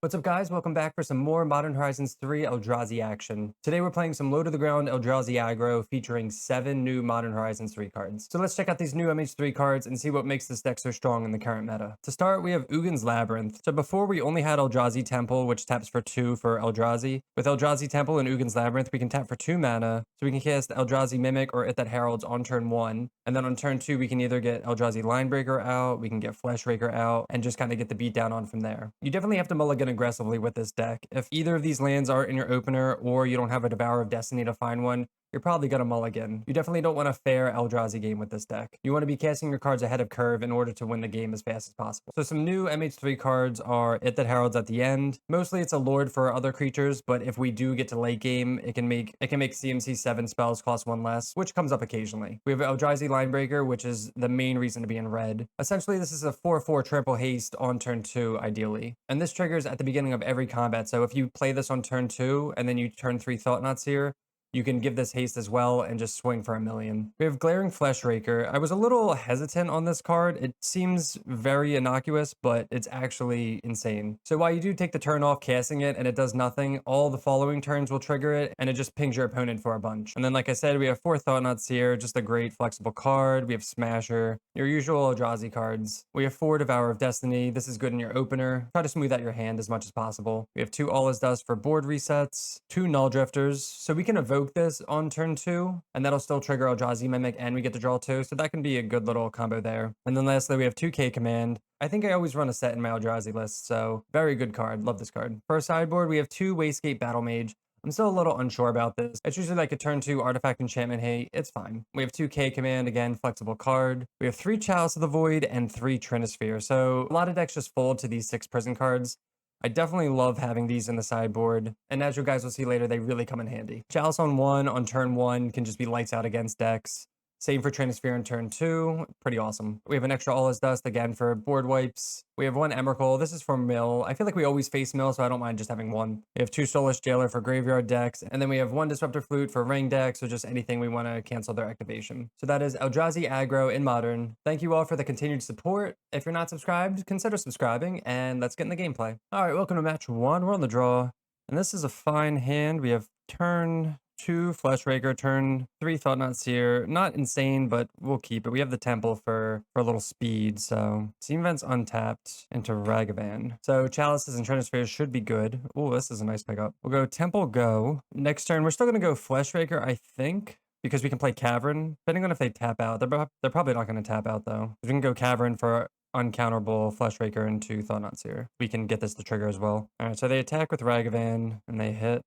What's up guys, welcome back for some more Modern Horizons 3 Eldrazi action. Today we're playing some low to the ground Eldrazi Aggro featuring 7 new Modern Horizons 3 cards. So let's check out these new MH3 cards and see what makes this deck so strong in the current meta. To start, we have Ugin's Labyrinth. So before we only had Eldrazi Temple, which taps for 2 for Eldrazi. With Eldrazi Temple and Ugin's Labyrinth, we can tap for 2 mana, so we can cast Eldrazi Mimic or It That Heralds on turn 1. And then on turn 2, we can either get Eldrazi Linebreaker out, we can get Fleshraker out, and just kind of get the beat down on from there. You definitely have to mulligan aggressively with this deck. If either of these lands aren't in your opener or you don't have a Devourer of Destiny to find one, you're probably going to mulligan. You definitely don't want a fair Eldrazi game with this deck. You want to be casting your cards ahead of curve in order to win the game as fast as possible. So some new MH3 cards are It That Heralds at the end. Mostly it's a lord for other creatures, but if we do get to late game, it can make CMC 7 spells cost 1 less, which comes up occasionally. We have Eldrazi Linebreaker, which is the main reason to be in red. Essentially, this is a 4/4 trample haste on turn 2, ideally. And this triggers at the beginning of every combat, so if you play this on turn 2, and then you turn 3 Thought-Knot Seer, you can give this haste as well and just swing for a million. We have Glaring Fleshraker. I was a little hesitant on this card. It seems very innocuous, but it's actually insane. So while you do take the turn off casting it and it does nothing, all the following turns will trigger it and it just pings your opponent for a bunch. And then like I said, we have 4 Thought-Knot Seer, just a great flexible card. We have Smasher, your usual Eldrazi cards. We have 4 Devourer of Destiny. This is good in your opener. Try to smooth out your hand as much as possible. We have 2 All Is Dust for board resets, 2 Null Drifters, so we can evoke this on turn 2, and that'll still trigger Eldrazi Mimic, and we get to draw 2, so that can be a good little combo there. And then lastly, we have 2 K Command. I think I always run a set in my Eldrazi list, so very good card. Love this card. For our sideboard, we have 2 Wastegate Battle Mage. I'm still a little unsure about this. It's usually like a turn 2 Artifact Enchantment Hate. It's fine. We have 2 K Command, again, flexible card. We have 3 Chalice of the Void and 3 Trinisphere. So a lot of decks just fold to these 6 prison cards. I definitely love having these in the sideboard, and as you guys will see later, they really come in handy. Chalice on turn 1 can just be lights out against decks. Same for Trinisphere on turn 2, pretty awesome. We have an extra All Is Dust, again, for board wipes. We have 1 Emrakul, this is for mill. I feel like we always face mill, so I don't mind just having 1. We have 2 Soulless Jailer for graveyard decks, and then we have 1 Disruptor Flute for ring decks, or just anything we want to cancel their activation. So that is Eldrazi Aggro in Modern. Thank you all for the continued support. If you're not subscribed, consider subscribing, and let's get in the gameplay. Alright, welcome to match 1, we're on the draw, and this is a fine hand. We have turn 2 Fleshraker, turn 3 Thought-Knot Seer. Not insane, but we'll keep it. We have the Temple for a little speed, so Steam Vent's untapped into Ragavan. So Chalices and Trinispheres should be good. Oh, this is a nice pickup. We'll go Temple, go. Next turn, we're still going to go Fleshraker, I think, because we can play Cavern, depending on if they tap out. They're probably not going to tap out, though. We can go Cavern for uncounterable Fleshraker into Thought-Knot Seer. We can get this to trigger as well. All right, so they attack with Ragavan, and they hit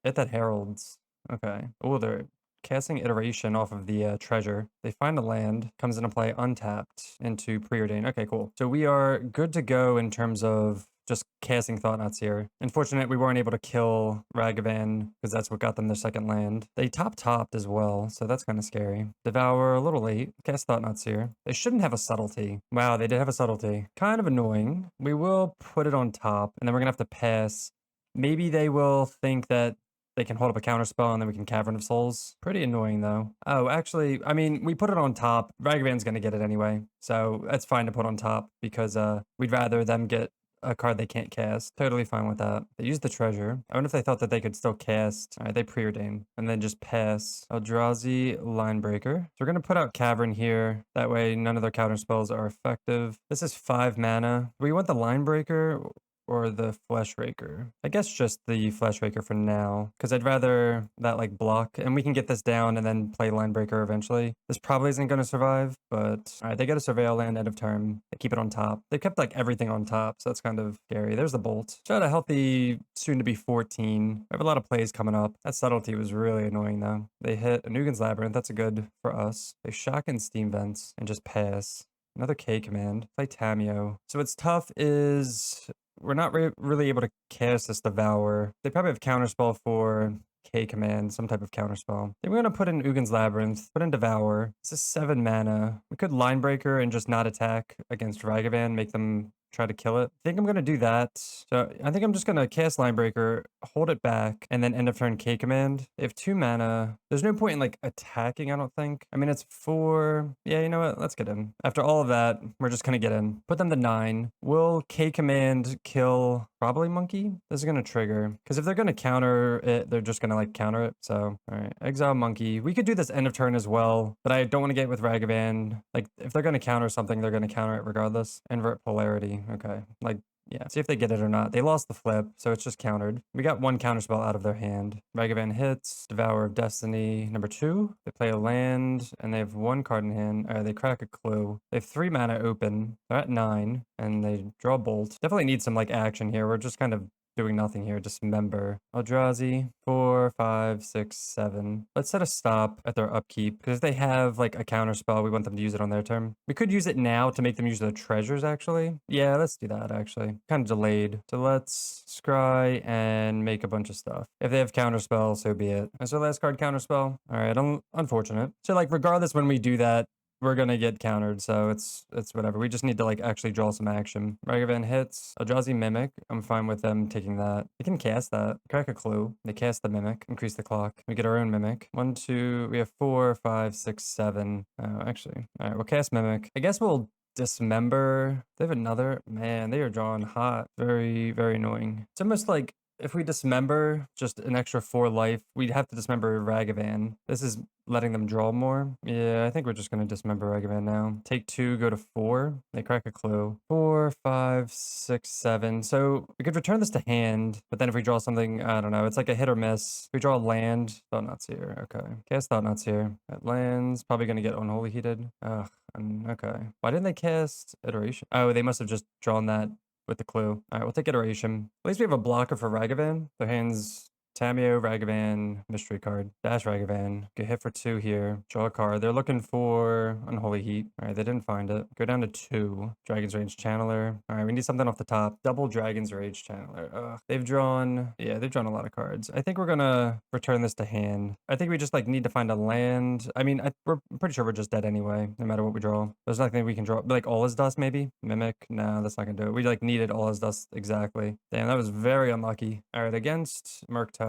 That Heralds. Okay. Oh, they're casting Iteration off of the treasure. They find a land, comes into play untapped into Preordain. Okay, cool. So we are good to go in terms of just casting Thought-Knot Seer. Unfortunate, we weren't able to kill Ragavan because that's what got them their second land. They topped as well, so that's kind of scary. Devour a little late. Cast Thought-Knot Seer. They shouldn't have a Subtlety. Wow, they did have a Subtlety. Kind of annoying. We will put it on top, and then we're gonna have to pass. Maybe they will think that they can hold up a counterspell and then we can Cavern of Souls. Pretty annoying though. Oh, actually, I mean, we put it on top. Ragavan's gonna get it anyway. So that's fine to put on top because we'd rather them get a card they can't cast. Totally fine with that. They use the treasure. I wonder if they thought that they could still cast. All right, they preordain and then just pass. Eldrazi Linebreaker. So we're gonna put out Cavern here. That way none of their counterspells are effective. This is 5 mana. Do we want the Linebreaker or the Fleshraker? I guess just the Fleshraker for now, because I'd rather that like block, and we can get this down and then play Linebreaker eventually. This probably isn't going to survive, but all right, they get a Surveil land end of turn. They keep it on top. They kept like everything on top, so that's kind of scary. There's the Bolt. Shot a healthy, soon to be 14. We have a lot of plays coming up. That Subtlety was really annoying though. They hit a Ugin Labyrinth. That's a good for us. They shock in Steam Vents and just pass. Another K Command. Play Tameo. So what's tough is we're not really able to cast this Devour. They probably have Counterspell for K Command, some type of Counterspell. Then we're going to put in Ugin's Labyrinth, put in Devour. This is 7 mana. We could Linebreaker and just not attack against Ragavan, make them try to kill it. I think I'm going to do that. So I think I'm just going to cast Linebreaker, hold it back, and then end of turn K Command. They have 2 mana. There's no point in like attacking, I don't think. I mean, it's 4. Yeah, you know what? Let's get in. After all of that, we're just going to get in. Put them to 9. Will K Command kill Probably Monkey. This is going to trigger. Because if they're going to counter it, they're just going to like counter it. So, all right. Exile Monkey. We could do this end of turn as well. But I don't want to get with Ragavan. Like, if they're going to counter something, they're going to counter it regardless. Invert Polarity. Okay. Like, yeah, see if they get it or not. They lost the flip, so it's just countered. We got one counterspell out of their hand. Ragavan hits, Devourer of Destiny, number 2. They play a land, and they have 1 card in hand. They crack a clue. They have 3 mana open. They're at 9, and they draw a bolt. Definitely need some, like, action here. We're just kind of doing nothing here. Dismember. Eldrazi, 4, 5, 6, 7. Let's set a stop at their upkeep, because if they have, like, a counterspell, we want them to use it on their turn. We could use it now to make them use their treasures, actually. Yeah, let's do that, actually. Kind of delayed. So let's scry and make a bunch of stuff. If they have counterspell, so be it. Is their last card counterspell? All right, unfortunate. So, like, regardless when we do that, we're gonna get countered, so it's whatever. We just need to like actually draw some action. Ragavan hits. Eldrazi Mimic. I'm fine with them taking that. They can cast that. Crack a clue. They cast the Mimic. Increase the clock. We get our own Mimic. 1, 2. We have 4, 5, 6, 7. Oh, actually. All right, we'll cast Mimic. I guess we'll dismember. They have another. Man, they are drawing hot. Very, very annoying. It's almost like if we dismember just an extra 4 life, we'd have to dismember Ragavan. This is letting them draw more. Yeah, I think we're just going to dismember Ragavan now. Take 2, go to 4. They crack a clue. 4, 5, 6, 7. So we could return this to hand, but then if we draw something, I don't know, it's like a hit or miss. If we draw a land, Thought-Knot Seer. Okay. Cast Thought-Knot Seer. That lands, probably going to get Unholy Heated. Ugh. Okay. Why didn't they cast Iteration? Oh, they must have just drawn that with the clue. All right, we'll take Iteration. At least we have a blocker for Ragavan. Their hands Tameo, Ragavan, mystery card. Dash Ragavan. Get hit for 2 here. Draw a card. They're looking for Unholy Heat. All right, they didn't find it. Go down to 2. Dragon's Rage Channeler. All right, we need something off the top. Double Dragon's Rage Channeler. Ugh. They've drawn a lot of cards. I think we're gonna return this to hand. I think we just like need to find a land. I mean, we're pretty sure we're just dead anyway, no matter what we draw. There's nothing we can draw. Like All Is Dust, maybe? Mimic? No, that's not gonna do it. We like needed All Is Dust exactly. Damn, that was very unlucky. All right, against Murktide.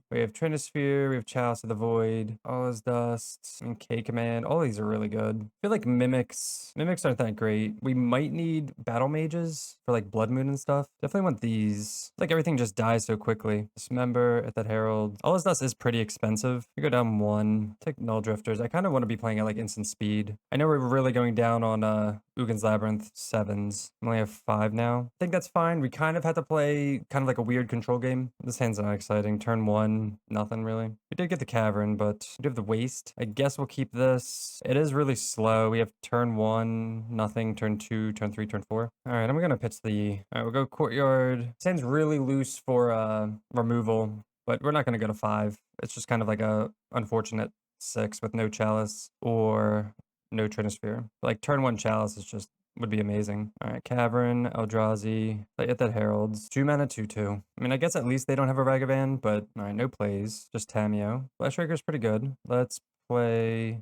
We have Trinisphere, we have Chalice of the Void, All Is Dust, and K-Command. All these are really good. I feel like Mimics aren't that great. We might need Battle Mages for like Blood Moon and stuff. Definitely want these. Like everything just dies so quickly. Dismember at that Herald. All Is Dust is pretty expensive. We go down 1. Take Null Drifters. I kind of want to be playing at like instant speed. I know we're really going down on Ugin's Labyrinth 7s. We only have 5 now. I think that's fine. We kind of had to play kind of like a weird control game. This hand's not exciting. Turn 1, nothing really. We did get the Cavern, but we do have the Waste. I guess we'll keep this. It is really slow. We have turn 1, nothing. Turn 2, turn 3, turn 4. All right, I'm gonna pitch the. All right, we'll go Courtyard. This hand's really loose for removal, but we're not gonna go to 5. It's just kind of like a unfortunate 6 with no Chalice or no Trinisphere. Like turn 1 Chalice is just would be amazing. All right, Cavern, Eldrazi, play at that Heralds. 2 mana, 2/2. I mean, I guess at least they don't have a Ragavan, but all right, no plays, just Tameo. Flashbreaker's pretty good. Let's play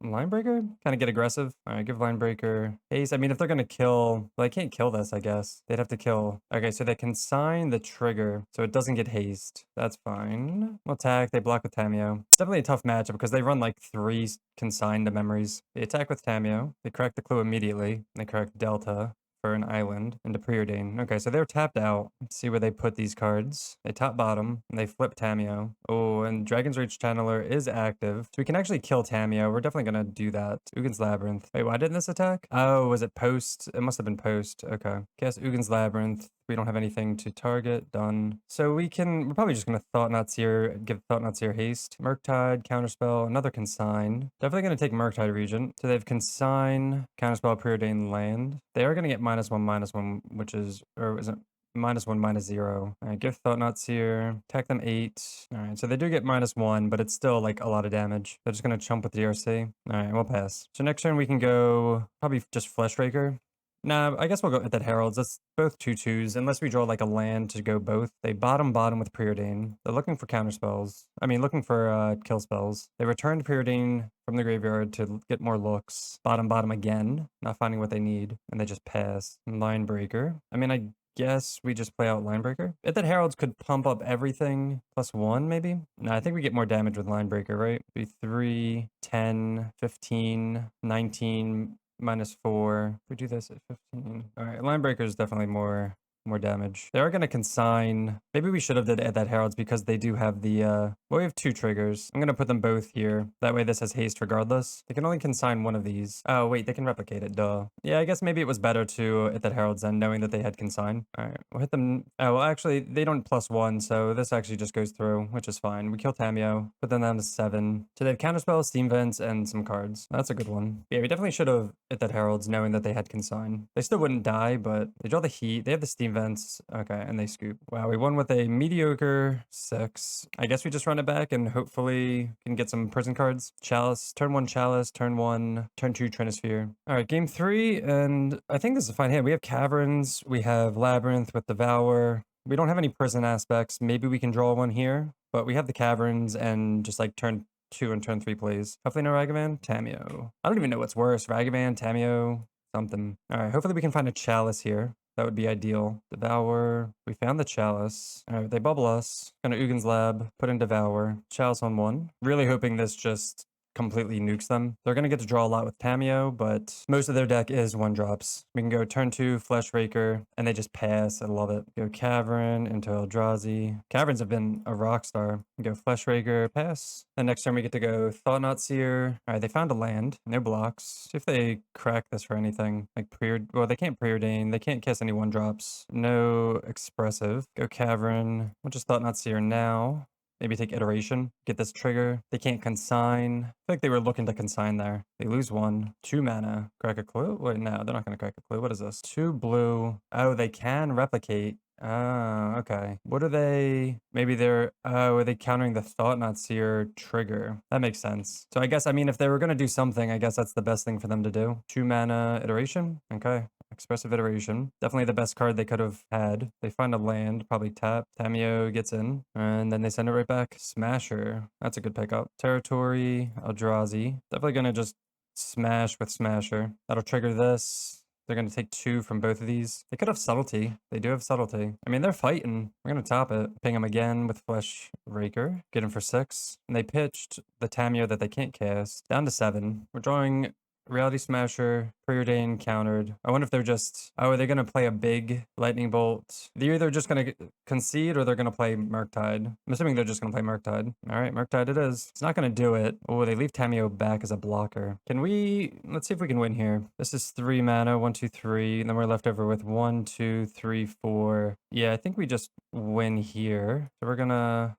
Linebreaker? Kind of get aggressive. All right, give Linebreaker haste. I mean, if they're going to kill, well, they can't kill this, I guess. They'd have to kill. Okay, so they consign the trigger, so it doesn't get haste. That's fine. We'll attack. They block with Tameo. It's definitely a tough matchup because they run like 3 consigned to memories. They attack with Tameo. They crack the clue immediately. They crack Delta for an island into Preordain. Okay, so they're tapped out. Let's see where they put these cards. They top bottom and they flip Tameo. Oh, and Dragon's Rage Channeler is active. So we can actually kill Tameo. We're definitely gonna do that. Ugin's Labyrinth. Wait, why didn't this attack? Oh, was it post? It must have been post. Okay. Cast Ugin's Labyrinth. We don't have anything to target. Done. So we're probably just gonna Thought-Knot Seer, give Thought-Knot Seer haste. Murktide, counterspell, another consign. Definitely gonna take Murktide Regent. So they have consign, counterspell, preordained land. They are gonna get -1/-1, which is, or is it -1, -0. All right, give Thought-Knot Seer, attack them 8. All right, so they do get -1, but it's still like a lot of damage. They're just gonna chump with DRC. All right, we'll pass. So next turn we can go probably just Fleshraker. Nah, I guess we'll go with that Heralds. That's both 2/2s, unless we draw like a land to go both. They bottom with Preordain. They're looking for counter spells. I mean, looking for kill spells. They returned Preordain from the graveyard to get more looks. Bottom again, not finding what they need, and they just pass. Linebreaker. I mean, I guess we just play out Linebreaker. If that Heralds could pump up everything +1, maybe? No, I think we get more damage with Linebreaker, right? Be 3, 10, 15, 19... -4. If we do this at 15. All right, Linebreaker is definitely more more damage. They are going to consign. Maybe we should have did that heralds because they do have the well, we have 2 triggers. I'm going to put them both here. That way this has haste regardless. They can only consign one of these. Oh wait, they can replicate it, duh. Yeah, I guess maybe it was better to hit that heralds then, knowing that they had consign. All right, we'll hit them. Oh well, actually they don't +1, so this actually just goes through, which is fine. We kill Tamiyo, put them down to 7. So they have counterspell, steam vents, and some cards. That's a good one. Yeah, we definitely should have hit that heralds knowing that they had consign. They still wouldn't die, but they draw the heat. They have the steam vents. Okay, and they scoop. Wow, we won with a mediocre 6. I guess we just run it back and hopefully can get some prison cards. Chalice, turn 1 Chalice, turn 1, turn 2 Trinisphere. All right, game 3, and I think this is a fine hand. We have Caverns, we have Labyrinth with Devour. We don't have any prison aspects. Maybe we can draw one here, but we have the Caverns and just like turn 2 and turn 3 plays. Hopefully no Ragavan. Tamiyo. I don't even know what's worse. Ragavan, Tamiyo, something. All right, hopefully we can find a Chalice here. That would be ideal. Devour. We found the Chalice. All right, they bubble us. Gonna Ugin's Lab. Put in Devour. Chalice on 1. Really hoping this just completely nukes them. They're going to get to draw a lot with Tamiyo, but most of their deck is 1-drops. We can go turn 2, Fleshraker, and they just pass. I love it. Go Cavern into Eldrazi. Caverns have been a rock star. Go Fleshraker, pass. Then next turn we get to go Thought-Knot Seer. All right, they found a land. No blocks. See if they crack this for anything. Like well, they can't preordain. They can't cast any 1-drops. No expressive. Go Cavern. We'll just Thought-Knot Seer now. Maybe take iteration, get this trigger. They can't consign. I feel like they were looking to consign there. They lose 1. 2 mana. Crack a clue? Wait, no, they're not going to crack a clue. What is this? 2 blue. Oh, they can replicate. Oh, okay. What are they? Maybe they're, oh, are they countering the Thought-Knot Seer trigger? That makes sense. So I guess, I mean, if they were going to do something, I guess that's the best thing for them to do. 2 mana iteration? Okay. Expressive Iteration. Definitely the best card they could have had. They find a land, probably tap. Tamiyo gets in, and then they send it right back. Smasher. That's a good pickup. Territory, Eldrazi. Definitely going to just smash with Smasher. That'll trigger this. They're going to take 2 from both of these. They could have Subtlety. They do have Subtlety. I mean, they're fighting. We're going to top it. Ping them again with Fleshraker. Get him for 6. And they pitched the Tamiyo that they can't cast down to 7. We're drawing Reality Smasher, Preordain countered. I wonder if they're just, oh, are they going to play a big lightning bolt? They're either just going to concede or they're going to play Murktide. I'm assuming they're just going to play Murktide. All right, Murktide it is. It's not going to do it. Oh, they leave Tamiyo back as a blocker. Can we, let's see if we can win here. This is 3 mana, 1, 2, 3. And then we're left over with 1, 2, 3, 4. Yeah, I think we just win here. So we're going to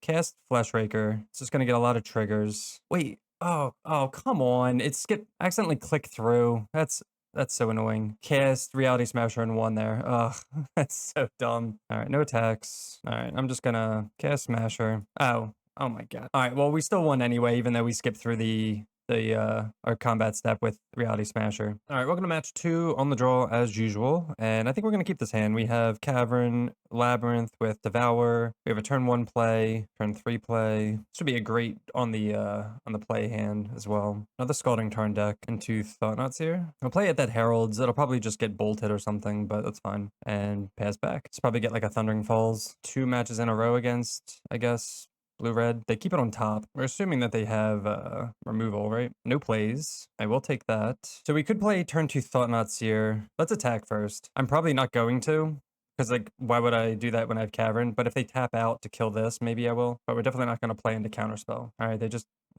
cast Fleshraker. It's just going to get a lot of triggers. Wait. Oh, come on. It's accidentally click through. That's so annoying. Cast Reality Smasher in 1 there. Ugh, that's so dumb. All right, no attacks. All right, I'm just gonna cast Smasher. Oh my god. All right, well, we still won anyway, even though we skipped through our combat step with Reality Smasher. All right, welcome to match 2 on the draw as usual, and I think we're gonna keep this hand. We have Cavern, Labyrinth with Devour. We have a turn 1 play, turn 3 play. This should be a great on the play hand as well. Another Scalding Tarn deck into Thought-Knot Seer. I'll play it that Heralds. It'll probably just get bolted or something, but that's fine. And pass back. Let's probably get like a Thundering Falls. 2 matches in a row against, I guess, blue-red. They keep it on top. We're assuming that they have removal, right? No plays. I will take that. So we could play turn 2 Thought-Knot Seer. Let's attack first. I'm probably not going to, because like, why would I do that when I have Cavern? But if they tap out to kill this, maybe I will. But we're definitely not going to play into Counterspell. All right, they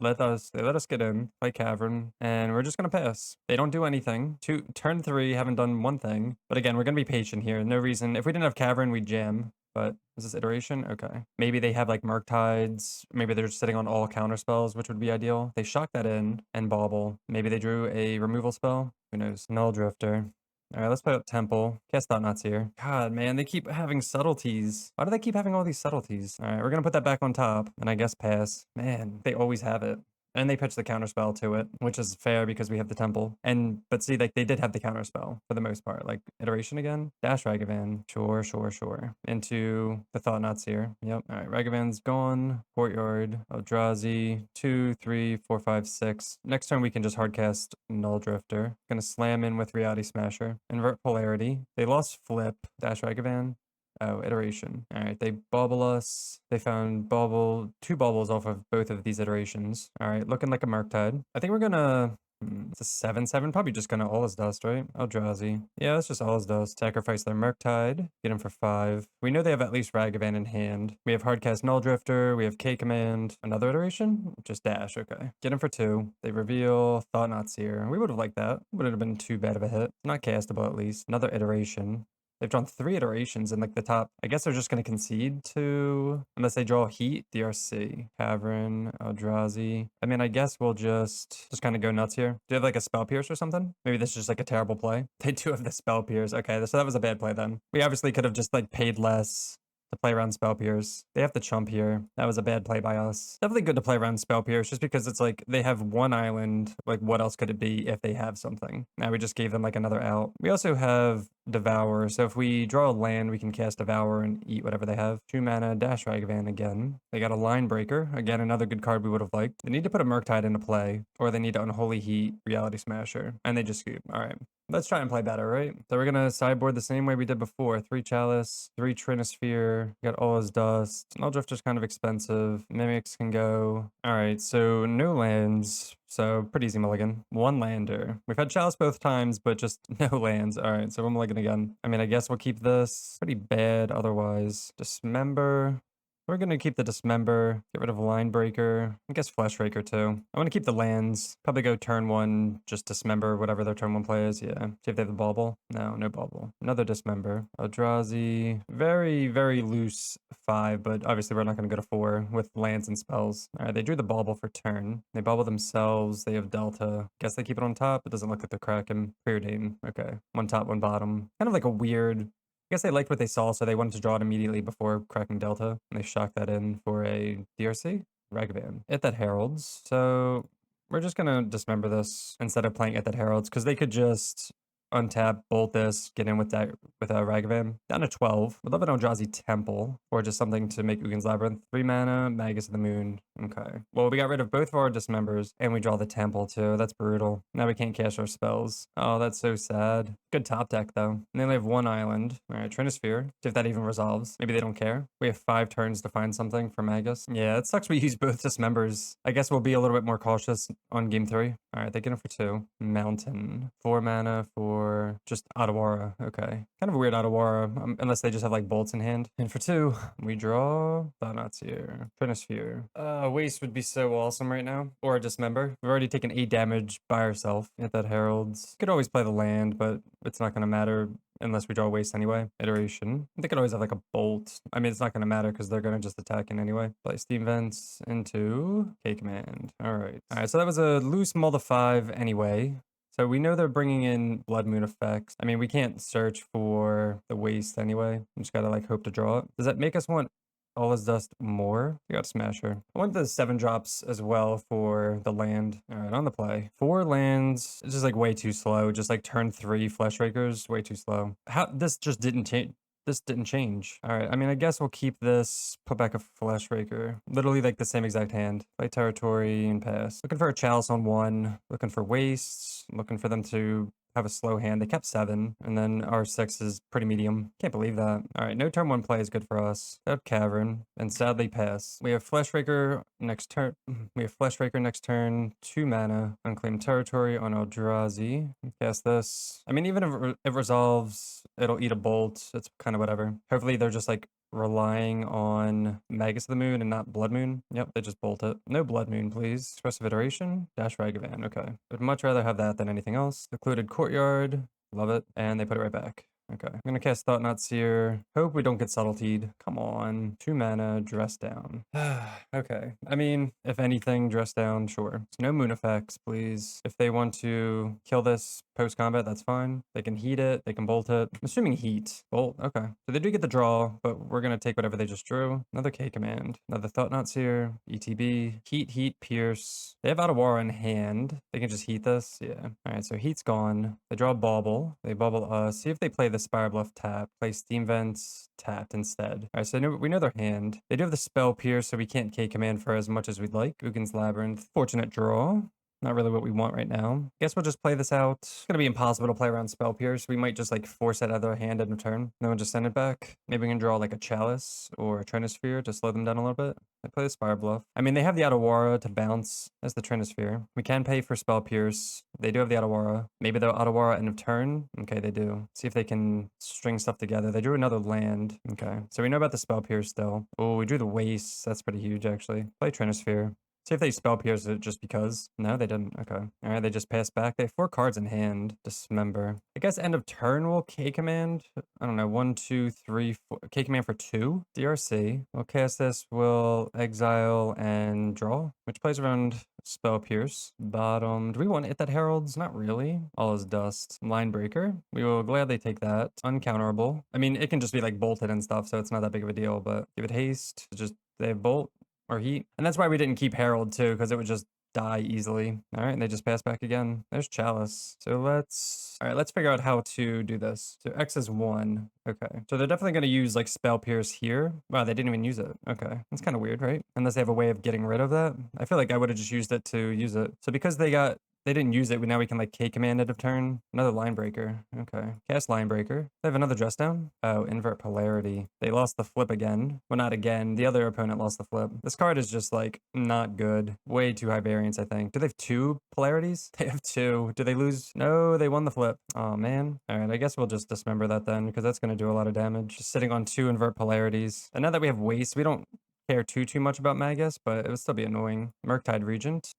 let us get in, play Cavern, and we're just going to pass. They don't do anything. Turn 3, haven't done one thing. But again, we're going to be patient here. No reason. If we didn't have Cavern, we'd jam. But is this iteration? Okay. Maybe they have like Murktides. Maybe they're just sitting on all counter spells, which would be ideal. They shock that in and bobble. Maybe they drew a removal spell. Who knows? Null Drifter. All right, let's play up Temple. Cast Thought-Knot Seer. God, man, they keep having subtleties. Why do they keep having all these subtleties? All right, we're going to put that back on top, and I guess pass. Man, they always have it. And they pitch the counterspell to it, which is fair because we have the Temple. But see, like, they did have the counterspell for the most part. Like, iteration again? Dash Ragavan. Sure. Into the Thought-Knot Seer. Yep. All right, Ragavan's gone. Courtyard. Eldrazi. 2, 3, 4, 5, 6. Next turn, we can just hardcast Null Drifter. Gonna slam in with Reality Smasher. Invert Polarity. They lost Flip. Dash Ragavan. Oh, iteration. All right, they bobble us. They found 2 bobbles off of both of these iterations. All right, looking like a Murktide. I think we're gonna It's a 7/7. Probably just gonna all his dust, right? Eldrazi. Yeah, that's just all his dust. Sacrifice their Murktide. Get him for 5. We know they have at least Ragavan in hand. We have Hardcast Null Drifter. We have K Command. Another iteration? Just dash. Okay. Get him for 2. They reveal Thought Not Seer. We would have liked that. Wouldn't have been too bad of a hit. Not castable at least. Another iteration. They've drawn 3 iterations in like the top. I guess they're just going to concede to, unless they draw Heat, DRC, Cavern, Eldrazi. I mean, I guess we'll just kind of go nuts here. Do you have like a Spell Pierce or something? Maybe this is just like a terrible play. They do have the Spell Pierce. Okay, so that was a bad play then. We obviously could have just like paid less to play around Spell Pierce. They have to chump here. That was a bad play by us. Definitely good to play around Spell Pierce just because it's like they have 1 island. Like what else could it be if they have something? Now we just gave them like another out. We also have Devour. So if we draw a land, we can cast Devour and eat whatever they have. 2 mana, dash Ragavan again. They got a Linebreaker. Again, another good card we would have liked. They need to put a Murktide into play, or they need to Unholy Heat, Reality Smasher, and they just scoop. All right. Let's try and play better, right? So we're gonna sideboard the same way we did before. 3 Chalice, 3 Trinisphere, got all his dust. Null Drifter's kind of expensive. Mimics can go. All right, so no lands. So pretty easy mulligan. 1 lander. We've had Chalice both times, but just no lands. All right, so we're mulligan again. I mean, I guess we'll keep this. Pretty bad otherwise. Dismember. We're going to keep the Dismember, get rid of Linebreaker, I guess Fleshraker too. I want to keep the lands, probably go turn 1, just Dismember, whatever their turn 1 play is, yeah. See if they have the Bauble. No, no Bauble. Another Dismember. Eldrazi, very, very loose 5, but obviously we're not going to go to 4 with lands and spells. All right, they drew the Bauble for turn. They Bauble themselves, they have Delta. Guess they keep it on top, it doesn't look like they're cracking. Preordain, okay. 1 top, 1 bottom. Kind of like a weird... I guess they liked what they saw, so they wanted to draw it immediately before cracking Delta. And they shocked that in for a DRC? Ragavan. It that heralds. So we're just going to dismember this instead of playing it that heralds, because they could just untap, bolt this, get in with that with a Ragavan. Down to 12. Would love an Eldrazi Temple, or just something to make Ugin's Labyrinth. 3 mana, Magus of the Moon. Okay. Well, we got rid of both of our dismembers, and we draw the Temple too. That's brutal. Now we can't cast our spells. Oh, that's so sad. Good top deck, though. And they only have 1 island. All right, Trinisphere. See if that even resolves. Maybe they don't care. We have 5 turns to find something for Magus. Yeah, it sucks we use both dismembers. I guess we'll be a little bit more cautious on game 3. All right, they get him for 2. Mountain. 4 mana for just Otawara. Okay. Kind of a weird Otawara, unless they just have like bolts in hand. And for 2, we draw Thought Not Seer. Trinisphere. Waste would be so awesome right now. Or a Dismember. We've already taken 8 damage by ourselves. Hit that Heralds. Could always play the land, but it's not going to matter unless we draw waste anyway. Iteration. They could always have like a bolt. I mean, it's not going to matter because they're going to just attack in anyway. Play Steam Vents into K Command. All right. All right, so that was a loose mull to 5 anyway. So we know they're bringing in Blood Moon effects. I mean, we can't search for the waste anyway. We just gotta like hope to draw it. Does that make us want all his dust more? We got Smasher. I want the 7 drops as well for the land. All right, on the play. 4 lands. It's just like way too slow. Just like turn 3 Fleshrakers, way too slow. How this just didn't change. This didn't change. All right, I mean, I guess we'll keep this, put back a Fleshraker. Literally like the same exact hand. Play Territory and pass. Looking for a Chalice on 1. Looking for wastes. Looking for them to have a slow hand. They kept 7, and then our 6 is pretty medium. Can't believe that. All right, no turn 1 play is good for us. Got Cavern, and sadly pass. We have Fleshraker next turn. We have Fleshraker next turn. 2 mana. Unclaimed Territory on Eldrazi. Cast this. I mean, even if it resolves, it'll eat a bolt. It's kind of whatever. Hopefully they're just like relying on Magus of the Moon and not Blood Moon. Yep, they just bolt it. No Blood Moon, please. Expressive Iteration. Dash Ragavan. Okay. Would much rather have that than anything else. Secluded Courtyard. Love it. And they put it right back. Okay. I'm gonna cast Thought Not Seer. Hope we don't get Subtletied. Come on. 2 mana, Dress Down. Okay. I mean, if anything, Dress Down, sure. So no moon effects, please. If they want to kill this post-combat, that's fine. They can heat it. They can bolt it. I'm assuming heat. Bolt. Okay. So they do get the draw, but we're gonna take whatever they just drew. Another K command. Another Thought Not Seer. ETB. Heat, heat, pierce. They have Otawara in hand. They can just heat this. Yeah. All right. So heat's gone. They draw a Bauble. They bubble us. See if they play the Spire Bluff tap. Play Steam Vents tapped instead. All right, so we know their hand. They do have the Spell Pierce, so we can't K command for as much as we'd like. Ugin's Labyrinth. Fortunate draw. Not really what we want right now. Guess we'll just play this out. It's gonna be impossible to play around Spell Pierce. We might just like force it out of their hand end of turn. Then we'll just send it back. Maybe we can draw like a Chalice or a Trinisphere to slow them down a little bit. I play the Spire Bluff. I mean, they have the Otawara to bounce as the Trinisphere. We can pay for Spell Pierce. They do have the Otawara. Maybe they'll Otawara end of turn. Okay, they do. See if they can string stuff together. They drew another land. Okay, so we know about the Spell Pierce still. Oh, we drew the Waste. That's pretty huge, actually. Play Trinisphere. See if they Spell Pierce it just because. No, they didn't. Okay. All right, they just passed back. They have 4 cards in hand. Dismember. I guess end of turn will K-Command. I don't know. 1, 2, 3, 4. K-Command for 2. DRC. We'll cast this. We'll exile and draw, which plays around Spell Pierce. Bottom. Do we want to hit that Heralds? Not really. All is dust. Linebreaker. We will gladly take that. Uncounterable. I mean, it can just be like bolted and stuff, so it's not that big of a deal, but give it haste. Just they have bolt. Or heat. And that's why we didn't keep Herald too, because it would just die easily. All right, and they just pass back again. There's Chalice. So all right, let's figure out how to do this. So X is 1. Okay. So they're definitely going to use like Spell Pierce here. Wow, they didn't even use it. Okay. That's kind of weird, right? Unless they have a way of getting rid of that. I feel like I would have just used it to use it. So because they didn't use it, now we can like K-Command end of turn. Another Linebreaker. Okay. Cast Linebreaker. They have another Dress Down. Oh, Invert Polarity. They lost the flip again. Well, not again. The other opponent lost the flip. This card is just like not good. Way too high variance, I think. Do they have 2 polarities? They have 2. Do they lose? No, they won the flip. Oh, man. All right, I guess we'll just dismember that then, because that's going to do a lot of damage. Just sitting on 2 invert polarities. And now that we have Waste, we don't care too much about Magus, but it would still be annoying. Murktide Regent.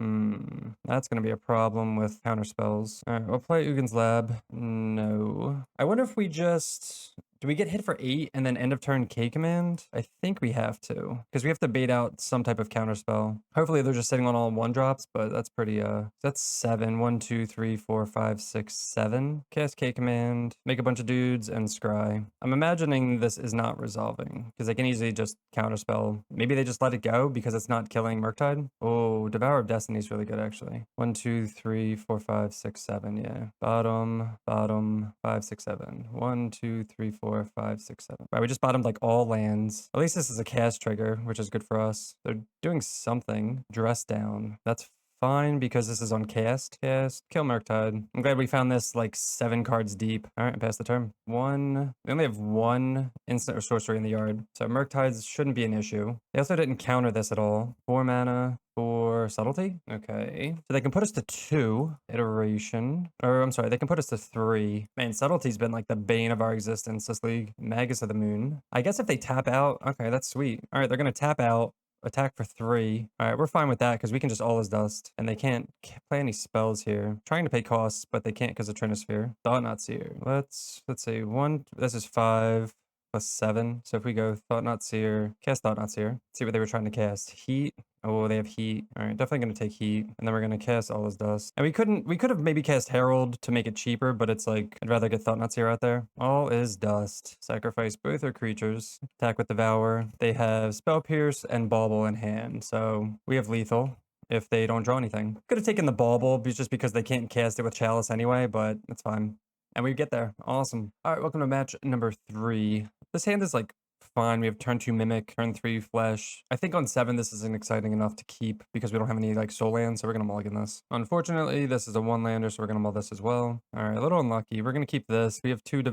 That's going to be a problem with counter spells. All right, we'll play Ugin's Lab. No. I wonder if we just... Do we get hit for 8 and then end of turn K-Command? I think we have to, because we have to bait out some type of counterspell. Hopefully they're just sitting on all 1-drops, but that's pretty, that's 7. 1, 2, 3, 4, 5, 6, 7. Cast K-Command, make a bunch of dudes, and scry. I'm imagining this is not resolving, because they can easily just counterspell. Maybe they just let it go because it's not killing Murktide. Oh, Devour of Destiny is really good, actually. 1, 2, 3, 4, 5, 6, 7, yeah. Bottom, 5, 6, 7. 1, 2, 3, 4, 5, 6, 7. Right, we just bottomed like all lands. At least this is a cast trigger, which is good for us. They're doing something. Dress Down. That's fine because this is on cast. Cast. Kill Murktide. I'm glad we found this like 7 cards deep. All right, pass the turn. 1. We only have 1 instant or sorcery in the yard, so Murktides shouldn't be an issue. They also didn't counter this at all. 4 mana. For subtlety? Okay. So they can put us to 2 iteration. Or I'm sorry, they can put us to 3. Man, subtlety's been like the bane of our existence this league. Magus of the Moon. I guess if they tap out, okay, that's sweet. All right, they're gonna tap out. Attack for 3. All right, we're fine with that because we can just all as dust. And they can't play any spells here. Trying to pay costs, but they can't because of Trinisphere. Thought Not Seer. Let's say 1. This is 5 plus 7. So if we go Thought Not Seer, cast Thought Not Seer. See what they were trying to cast. Heat. Oh, they have heat. All right, definitely going to take heat. And then we're going to cast All Is Dust. And we could have maybe cast Herald to make it cheaper, but it's like, I'd rather get Thought Not Seer out there. All Is Dust. Sacrifice both our creatures. Attack with Devour. They have Spell Pierce and Bauble in hand. So we have lethal if they don't draw anything. Could have taken the Bauble just because they can't cast it with Chalice anyway, but it's fine. And we get there. Awesome. All right, welcome to match number 3. This hand is like fine. We have turn 2 Mimic, turn 3 Flesh. I think on 7 this isn't exciting enough to keep because we don't have any like soul lands, so we're gonna mulligan this. Unfortunately, this is a 1-lander, so we're gonna mull this as well. All right, a little unlucky. We're gonna keep this. We have 2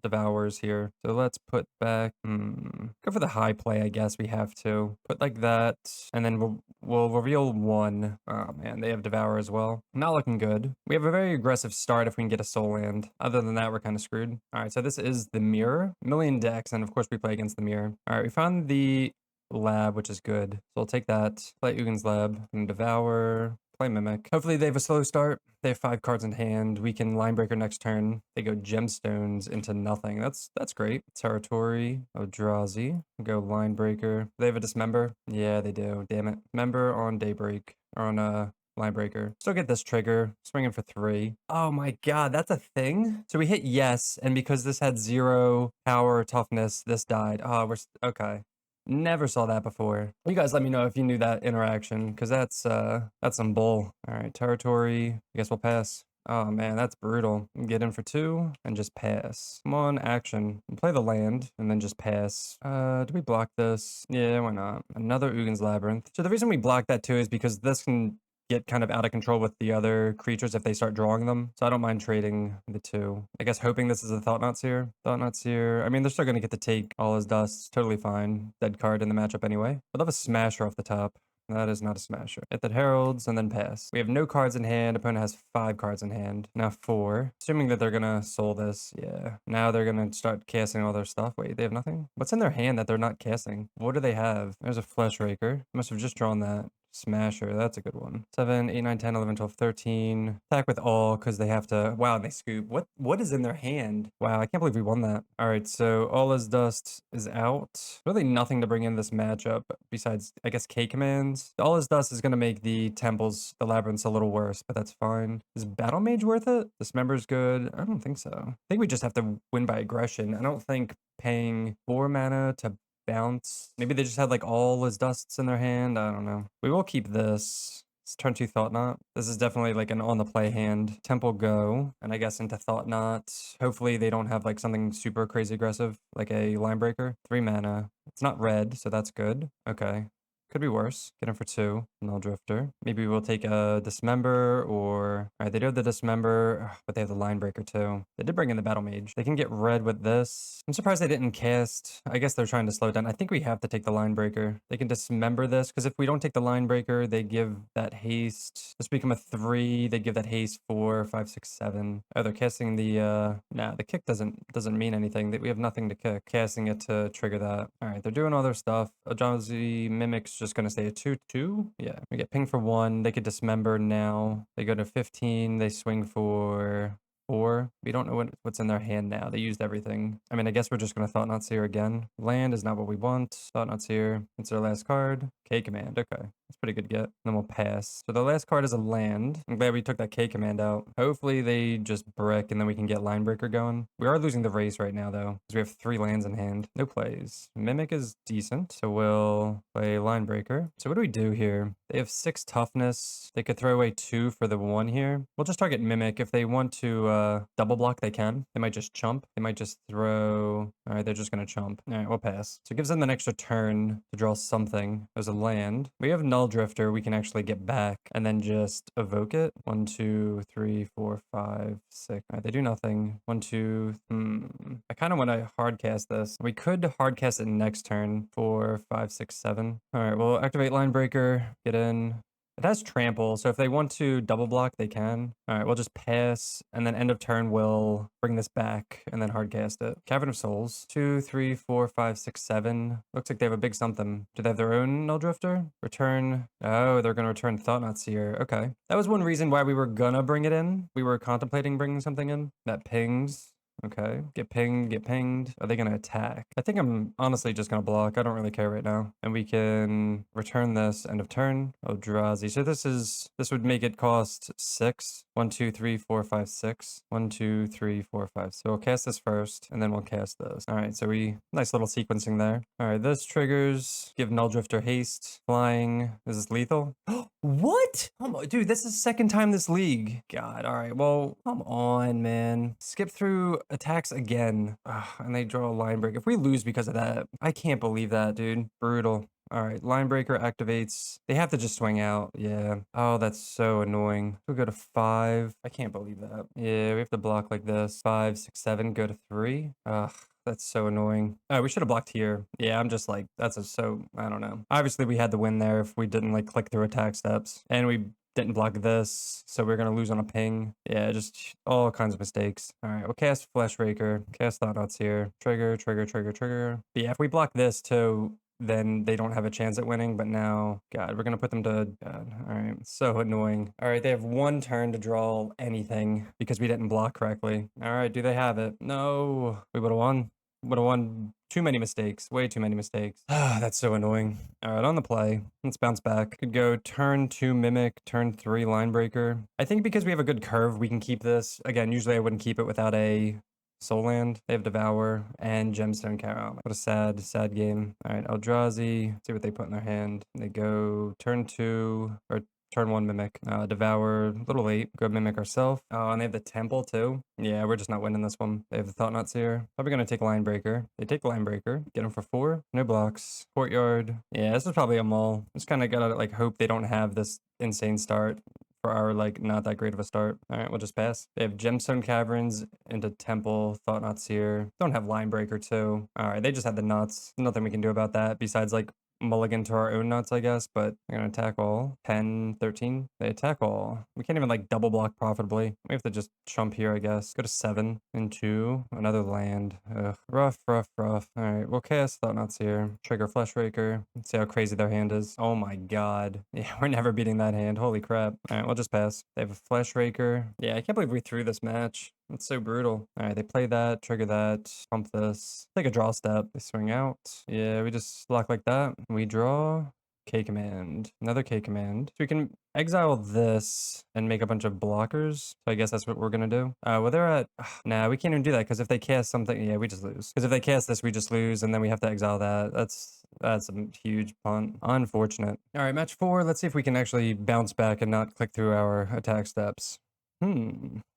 Devours here, so let's put back. Go for the high play, I guess we have to put like that, and then we'll reveal 1. Oh man, they have Devour as well. Not looking good. We have a very aggressive start if we can get a soul land. Other than that, we're kind of screwed. All right, so this is the Mirror, million decks, and of course we play against the Mirror. All right, we found the Lab, which is good. So we'll take that, play Ugin's Lab, and Devour, play Mimic. Hopefully they have a slow start. They have 5 cards in hand. We can Linebreaker next turn. They go Gemstones into nothing. That's great. Territory, Eldrazi, go Linebreaker. They have a Dismember? Yeah, they do. Damn it. Member on Daybreak, or on Linebreaker. Still get this trigger, swinging for 3. Oh my god, that's a thing? So we hit yes, and because this had 0 power or toughness, this died. Oh, okay. Never saw that before. You guys let me know if you knew that interaction, because that's some bull. All right, territory. I guess we'll pass. Oh man, that's brutal. Get in for 2 and just pass. Come on, action. Play the land and then just pass. Do we block this? Yeah, why not? Another Ugin's Labyrinth. So the reason we block that too is because this can get kind of out of control with the other creatures if they start drawing them. So I don't mind trading the two. I guess hoping this is a Thought-Knot Seer. Thought-Knot Seer. I mean, they're still going to get to take all his dust. Totally fine. Dead card in the matchup anyway. I'd love a Smasher off the top. That is not a Smasher. Hit that Heralds and then pass. We have no cards in hand. Opponent has 5 cards in hand. Now 4. Assuming that they're gonna soul this. Yeah. Now they're gonna start casting all their stuff. Wait, they have nothing? What's in their hand that they're not casting? What do they have? There's a Fleshraker. Must have just drawn that. Smasher, that's a good one. 7, 8, 9, 10, 11, 12, 13. Attack with all because they have to. Wow, they scoop. What is in their hand? Wow, I can't believe we won that. All right, so all his dust is out. Really nothing to bring in this matchup besides, I guess, K commands. All his dust is going to make the temples, the labyrinths a little worse, but that's fine. Is Battle Mage worth it? Dismember's good. I don't think so. I think we just have to win by aggression. I don't think paying 4 mana to bounce. Maybe they just had like all his dusts in their hand. I don't know. We will keep this. It's turn 2 Thought-Knot. This is definitely like an on the play hand. Temple go, and I guess into Thought-Knot. Hopefully they don't have like something super crazy aggressive, like a Linebreaker. 3 mana. It's not red, so that's good. Okay. Could be worse. Get him for 2. Null Drifter. Maybe we'll take a Dismember or... Alright, they do have the Dismember, but they have the Linebreaker too. They did bring in the Battle Mage. They can get red with this. I'm surprised they didn't cast. I guess they're trying to slow it down. I think we have to take the Linebreaker. They can Dismember this, because if we don't take the Linebreaker, they give that haste. This become a 3. They give that haste 4, 5, 6, 7. Oh, they're casting the... Nah, the kick doesn't mean anything. We have nothing to kick. Casting it to trigger that. Alright, they're doing all their stuff. Eldrazi Mimic's just going to stay at 2/2. Yeah, we get ping for 1. They could Dismember now. They go to 15. They swing for 4. We don't know what's in their hand now. They used everything. I mean, I guess we're just going to Thought-Knot Seer again. Land is not what we want. Thought-Knot Seer. It's our last card. K command. Okay. That's pretty good get. Then we'll pass. So the last card is a land. I'm glad we took that K command out. Hopefully they just brick and then we can get Linebreaker going. We are losing the race right now though, because we have 3 lands in hand. No plays. Mimic is decent. So we'll play Linebreaker. So what do we do here? They have 6 toughness. They could throw away 2 for the 1 here. We'll just target Mimic. If they want to double block, they can. They might just chump. They might just throw... All right, they're just going to chump. All right, we'll pass. So it gives them an extra turn to draw something. There's a land. We have Null Drifter. We can actually get back and then just evoke it. 1, 2, 3, 4, 5, 6. All right, they do nothing. 1, 2... I kind of want to hardcast this. We could hardcast it next turn. 4, 5, 6, 7. All right, we'll activate Linebreaker. Get in. It has trample, so if they want to double block, they can. All right, we'll just pass, and then end of turn, we'll bring this back, and then hardcast it. Cavern of Souls. 2, 3, 4, 5, 6, 7. Looks like they have a big something. Do they have their own Null Drifter? Return. Oh, they're going to return Thought-Knot Seer. Okay. That was one reason why we were gonna bring it in. We were contemplating bringing something in. That pings. Okay, get pinged, get pinged. Are they going to attack? I think I'm honestly just going to block. I don't really care right now. And we can return this end of turn. Eldrazi. So this would make it cost 6. 1, 2, 3, 4, 5, 6. 1, 2, 3, 4, 5. So we'll cast this first, and then we'll cast this. All right, so nice little sequencing there. All right, this triggers, give Null Drifter haste, flying. Is this lethal? What? Oh, dude, this is the second time this league. God, all right, well, come on, man. Skip through attacks again. Ugh, and they draw a Linebreaker. If we lose because of that, I can't believe that, dude. Brutal. All right, Linebreaker activates. They have to just swing out. Yeah. Oh, that's so annoying. We'll go to 5. I can't believe that. Yeah, we have to block like this. 5, 6, 7, go to 3. Ugh. That's so annoying. Oh, we should have blocked here. Yeah, I'm just like, I don't know. Obviously, we had the win there if we didn't like click through attack steps. And we didn't block this, so we're gonna lose on a ping. Yeah, just all kinds of mistakes. All right, we'll cast Fleshraker, cast Thought-Knot Seer, trigger, trigger, trigger, trigger. But yeah, if we block this too, then they don't have a chance at winning. But now, God, we're gonna put them to God. All right, so annoying. All right, they have 1 turn to draw anything because we didn't block correctly. All right, do they have it? No, we would have won. Would have won. Too many mistakes. Way too many mistakes. Ah, that's so annoying. All right, on the play. Let's bounce back. Could go turn 2 Mimic, turn 3 Linebreaker. I think because we have a good curve, we can keep this. Again, usually I wouldn't keep it without a Soul Land. They have Devour and Gemstone Carol. What a sad game. All right, Eldrazi. See what they put in their hand. They go turn 2 or Turn 1 Mimic. Devour, a little late. Go Mimic ourselves. Oh, and they have the Temple too. Yeah, we're just not winning this one. They have the Thought Knots here. Probably gonna take Linebreaker. They take Linebreaker. Get them for 4. No blocks. Courtyard. Yeah, this is probably a mull. Just kind of gotta like hope they don't have this insane start for our like not that great of a start. All right, we'll just pass. They have Gemstone Caverns into Temple. Thought Knots here. Don't have Linebreaker too. All right, they just had the nuts. Nothing we can do about that besides like mulligan to our own nuts, I guess, but they're gonna attack all. 10, 13. They attack all. We can't even like double block profitably. We have to just chump here, I guess. Go to 7 into another land. Ugh. Rough, rough, rough. All right, we'll cast Thought Knots here. Trigger Fleshraker. Let's see how crazy their hand is. Oh my god. Yeah, we're never beating that hand. Holy crap. All right, we'll just pass. They have a Fleshraker. Yeah, I can't believe we threw this match. That's so brutal. All right, they play that, trigger that, pump this. Take a draw step. They swing out. Yeah, we just block like that. We draw. K command. Another K command. So we can exile this and make a bunch of blockers. So I guess that's what we're gonna do. Well, they're at... Nah, we can't even do that because if they cast something... Yeah, we just lose. Because if they cast this, we just lose and then we have to exile that. That's a huge punt. Unfortunate. All right, match 4. Let's see if we can actually bounce back and not click through our attack steps.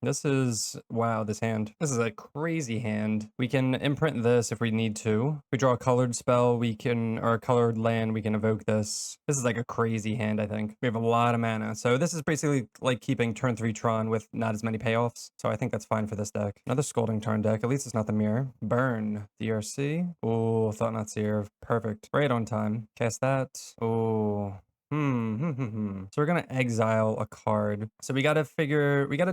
This is, wow, this hand. This is a crazy hand. We can imprint this if we need to. If we draw a colored spell, we can, or a colored land, we can evoke this. This is like a crazy hand, I think. We have a lot of mana. So this is basically like keeping turn 3 Tron with not as many payoffs. So I think that's fine for this deck. Another Scolding Tarn deck. At least it's not the mirror. Burn. DRC. Oh, Thought Knots here. Perfect. Right on time. Cast that. Oh. So we're gonna exile a card. So we gotta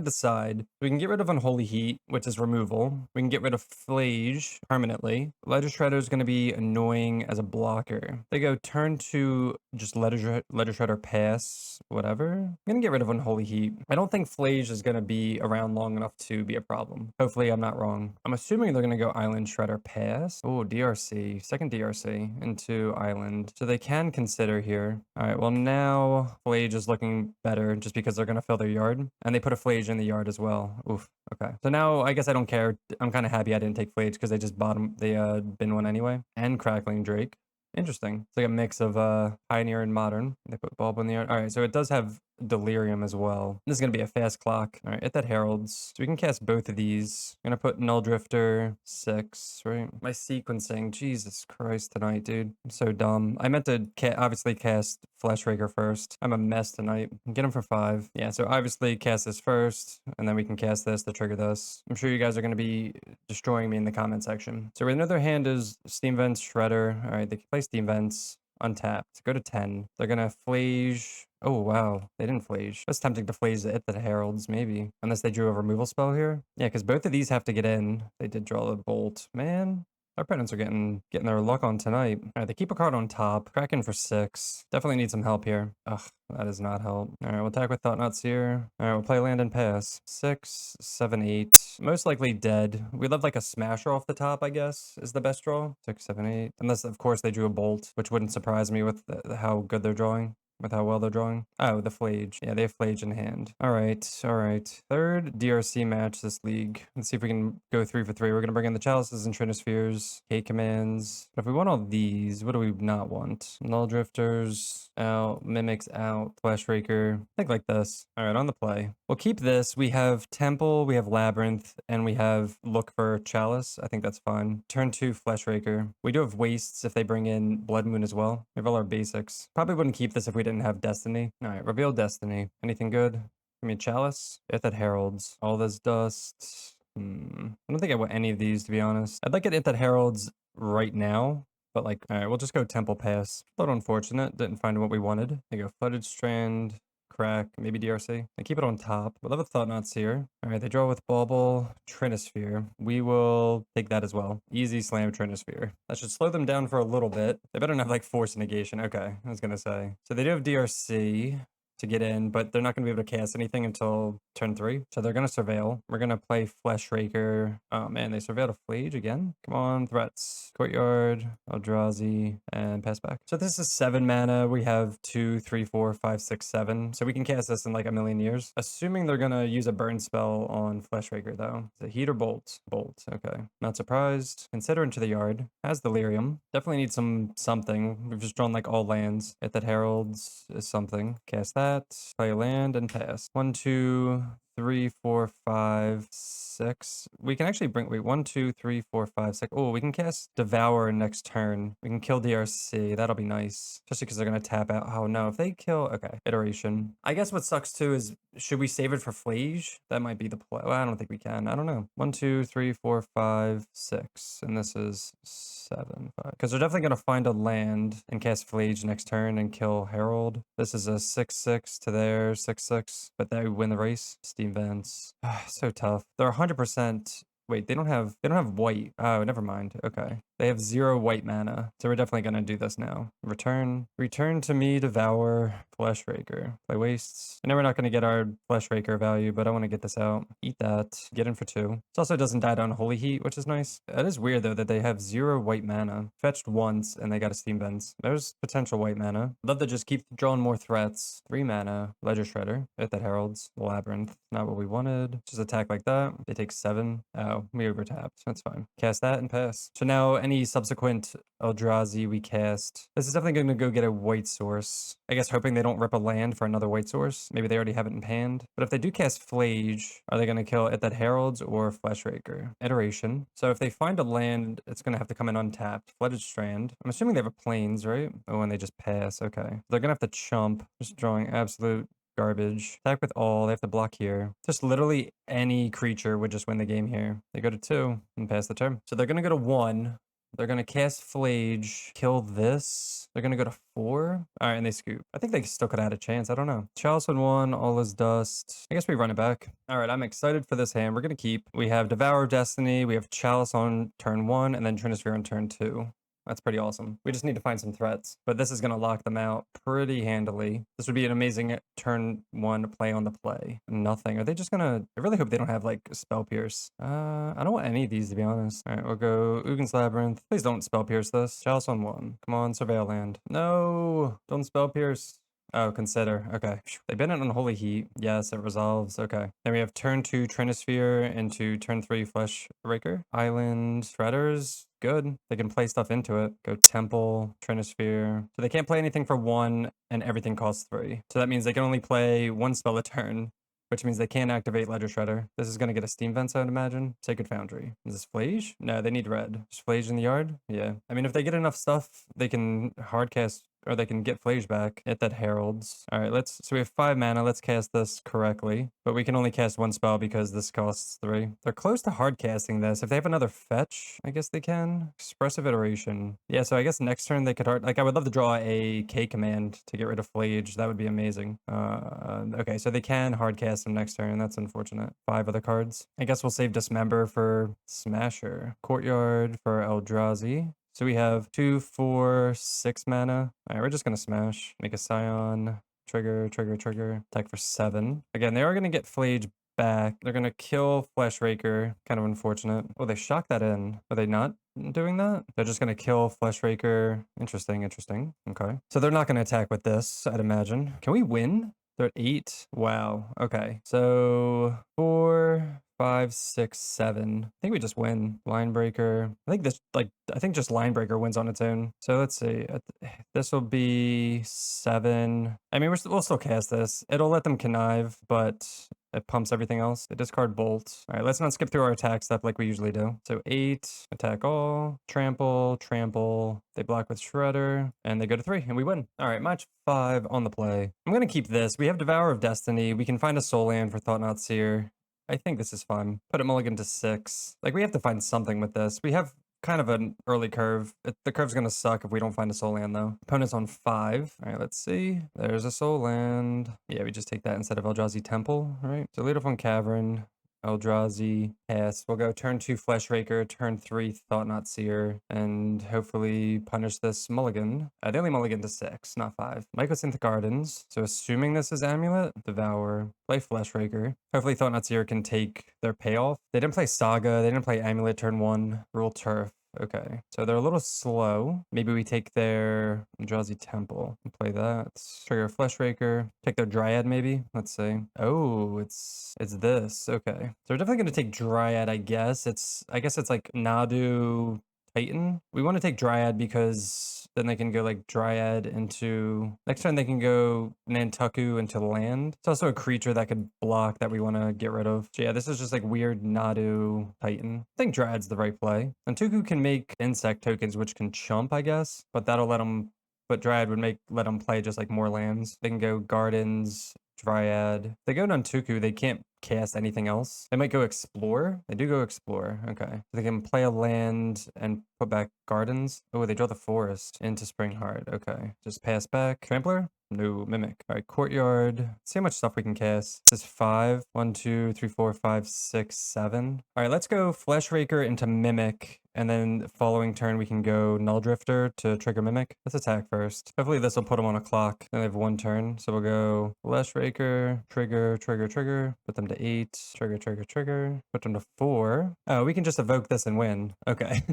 decide. We can get rid of Unholy Heat, which is removal. We can get rid of Phlage permanently. Ledger Shredder is gonna be annoying as a blocker. They go turn 2, just Ledger Shredder pass, whatever. I'm gonna get rid of Unholy Heat. I don't think Phlage is gonna be around long enough to be a problem. Hopefully I'm not wrong. I'm assuming they're gonna go Island Shredder pass. Oh, DRC. Second DRC into Island. So they can consider here. All right, well, now Phlage is looking better just because they're going to fill their yard. And they put a Phlage in the yard as well. Oof. Okay. So now I guess I don't care. I'm kind of happy I didn't take Phlage because they just bin one anyway. And Crackling Drake. Interesting. It's like a mix of Pioneer and Modern. They put Bulb in the yard. All right, so it does have Delirium as well. This is going to be a fast clock. All right, hit that Heralds. So we can cast both of these. I'm going to put Null Drifter, 6, right? My sequencing, Jesus Christ tonight, dude. I'm so dumb. I meant to obviously cast Fleshraker first. I'm a mess tonight. Get him for 5. Yeah, so obviously cast this first, and then we can cast this to trigger this. I'm sure you guys are going to be destroying me in the comment section. So another hand is Steam Vents, Shredder. All right, they can play Steam Vents. Untapped. Go to 10. They're gonna Phlage. Oh, wow. They didn't Phlage. That's tempting to Phlage at the Heralds, maybe. Unless they drew a removal spell here. Yeah, because both of these have to get in. They did draw the Bolt. Man. Our opponents are getting their luck on tonight. All right, they keep a card on top. Kraken for 6. Definitely need some help here. Ugh, that does not help. All right, we'll attack with Thought Knots here. All right, we'll play land and pass. 6, 7, 8. Most likely dead. We love like a Smasher off the top, I guess, is the best draw. 6, 7, 8. Unless, of course, they drew a Bolt, which wouldn't surprise me with how good they're drawing. With how well they're drawing. Oh, the Phlage. Yeah, they have Phlage in hand. All right, all right. Third DRC match this league. Let's see if we can go 3 for 3. We're going to bring in the Chalices and Trinispheres. K commands. But if we want all these, what do we not want? Null Drifters out. Mimics out. Fleshraker. I think like this. All right, on the play. We'll keep this. We have Temple, we have Labyrinth, and we have Look for Chalice. I think that's fine. Turn 2 Fleshraker. We do have Wastes if they bring in Blood Moon as well. We have all our basics. Probably wouldn't keep this if we didn't have Destiny. All right, reveal Destiny. Anything good? Give me a Chalice. Get that Heralds. All this dust. I don't think I want any of these, to be honest. I'd like it at that Heralds right now. But like, all right, we'll just go Temple Pass. A little unfortunate. Didn't find what we wanted. They go Flooded Strand. Crack, maybe DRC. They keep it on top. We'll have a Thought Knots here. All right, they draw with Bauble, Trinisphere. We will take that as well. Easy slam Trinisphere. That should slow them down for a little bit. They better not have like Force Negation. Okay, I was gonna say. So they do have DRC to get in, but they're not going to be able to cast anything until turn 3. So they're going to Surveil. We're going to play Fleshraker. Oh man, they Surveiled a Phlage again. Come on, threats. Courtyard, Eldrazi, and pass back. So this is 7 mana. We have 2, 3, 4, 5, 6, 7. So we can cast this in like a million years. Assuming they're going to use a burn spell on Fleshraker though. Is it Heat or Bolt? Bolt, okay. Not surprised. Consider Into the Yard. Has Delirium. Definitely need something. We've just drawn like all lands. If that Heralds is something. Cast that. that, play land, and pass. 1, 2, 3, 4, 5, 6. We can actually bring, wait, 1, 2, 3, 4, 5, 6. Oh, we can cast Devour next turn. We can kill DRC. That'll be nice. Especially because they're going to tap out. Oh, no. If they kill, okay. Iteration. I guess what sucks too is, should we save it for Phlage? That might be the play. Well, I don't think we can. I don't know. 1, 2, 3, 4, 5, 6. And this is 7, 5. Because they're definitely going to find a land and cast Phlage next turn and kill Herald. This is a 6-6 to their 6-6. But they win the race. Steam Vents. So tough. They're 100%. Wait, they don't have white. Oh, never mind. Okay. They have 0 white mana. So we're definitely gonna do this now. Return to me, Devour, Fleshraker. Play wastes. I know we're not gonna get our Fleshraker value, but I want to get this out. Eat that. Get in for 2. This also doesn't die to Unholy Heat, which is nice. It is weird though that they have 0 white mana. Fetched once and they got a Steam Vents. There's potential white mana. Love to just keep drawing more threats. 3 mana. Ledger Shredder. Hit that Heralds. Labyrinth. Not what we wanted. Just attack like that. They take 7. Oh, we overtapped. That's fine. Cast that and pass. So now any subsequent Eldrazi we cast. This is definitely going to go get a white source. I guess hoping they don't rip a land for another white source. Maybe they already have it in hand. But if they do cast Phlage, are they going to kill it that Heralds or Fleshraker? Iteration. So if they find a land, it's going to have to come in untapped. Flooded Strand. I'm assuming they have a Plains, right? Oh, and they just pass. Okay. They're going to have to chump. Just drawing absolute garbage. Attack with all. They have to block here. Just literally any creature would just win the game here. They go to 2 and pass the turn. So they're going to go to 1. They're going to cast Phlage, kill this. They're going to go to 4. All right, and they scoop. I think they still could have had a chance. I don't know. Chalice on 1, all is dust. I guess we run it back. All right, I'm excited for this hand. We're going to keep. We have Devour of Destiny. We have Chalice on turn 1, and then Trinisphere on turn 2. That's pretty awesome. We just need to find some threats, but this is going to lock them out pretty handily. This would be an amazing turn 1 play on the play. Nothing. Are they just going to... I really hope they don't have, like, Spell Pierce. I don't want any of these, to be honest. All right, we'll go Ugin's Labyrinth. Please don't Spell Pierce this. Chalice on 1. Come on, Surveil Land. No! Don't Spell Pierce. Oh, consider. Okay. They've been in Unholy Heat. Yes, it resolves. Okay. Then we have turn 2 Trinisphere into turn 3 Fleshraker. Island Shredders. Good. They can play stuff into it. Go Temple, Trinisphere. So they can't play anything for 1 and everything costs 3. So that means they can only play 1 spell a turn, which means they can't activate Ledger Shredder. This is going to get a Steam Vents, I would imagine. Sacred Foundry. Is this Phlage? No, they need red. Is Phlage in the yard? Yeah. I mean, if they get enough stuff, they can hardcast, or they can get Phlage back. Hit that Heralds. All right, so we have 5 mana. Let's cast this correctly. But we can only cast 1 spell because this costs 3. They're close to hard casting this. If they have another fetch, I guess they can. Expressive Iteration. Yeah, so I guess next turn they could like, I would love to draw a K command to get rid of Phlage. That would be amazing. Okay, so they can hard cast them next turn. That's unfortunate. 5 other cards. I guess we'll save Dismember for Smasher. Courtyard for Eldrazi. So we have 2, 4, 6 mana. All right, we're just going to smash. Make a Scion. Trigger. Attack for 7. Again, they are going to get Phlage back. They're going to kill Fleshraker. Kind of unfortunate. Oh, they shocked that in. Are they not doing that? They're just going to kill Fleshraker. Interesting. Okay. So they're not going to attack with this, I'd imagine. Can we win? They're at 8. Wow. Okay. So 4, 5, 6, 7. I think we just win. Linebreaker. I think just Linebreaker wins on its own. So let's see. This will be 7. I mean, we'll still cast this. It'll let them connive, but it pumps everything else. They discard Bolt. All right, let's not skip through our attack step like we usually do. So 8, attack all, trample. They block with Shredder, and they go to 3, and we win. All right, match 5 on the play. I'm going to keep this. We have Devour of Destiny. We can find a Soul Land for Thought-Knot Seer. I think this is fun. Put it mulligan to 6. Like, we have to find something with this. We have kind of an early curve. The curve's going to suck if we don't find a Soul Land, though. Opponent's on 5. All right, let's see. There's a Soul Land. Yeah, we just take that instead of Eldrazi Temple, right? So Leaderful Cavern, Eldrazi, pass. We'll go turn 2 Fleshraker, turn 3 Thought-Knot Seer, and hopefully punish this mulligan. They only mulligan to 6, not 5. Mycosynth Gardens. So assuming this is Amulet, Devour, play Fleshraker. Hopefully Thought-Knot Seer can take their payoff. They didn't play Saga, they didn't play Amulet turn 1, Rule Turf. Okay, so they're a little slow. Maybe we take their Eldrazi Temple and play that. Trigger Fleshraker. Take their Dryad, maybe. Let's see. Oh, it's this. Okay, so we're definitely gonna take Dryad. I guess it's like Nadu, Titan. We want to take Dryad because then they can go like Dryad into... Next turn they can go Nantucket into land. It's also a creature that could block that we want to get rid of. So yeah, this is just like weird Nadu Titan. I think Dryad's the right play. Nantucket can make insect tokens, which can chump, I guess, but that'll let them... But Dryad would let them play just like more lands. They can go Gardens, Dryad. If they go Nantucket, they can't cast anything else. They might go Explore. They do go Explore. Okay. So they can play a land and put back Gardens. Oh, they draw the Forest into Springheart. Okay. Just pass back. Trampler? No. Mimic. All right. Courtyard. Let's see how much stuff we can cast. This is 5. 1, 2, 3, 4, 5, 6, 7. All right. Let's go Fleshraker into Mimic. And then following turn, we can go Null Drifter to trigger Mimic. Let's attack first. Hopefully this will put them on a clock. Then they have 1 turn. So we'll go Fleshraker, trigger, trigger, trigger. Put them to 8. Trigger, trigger, trigger. Put them to 4. Oh, we can just evoke this and win. Okay.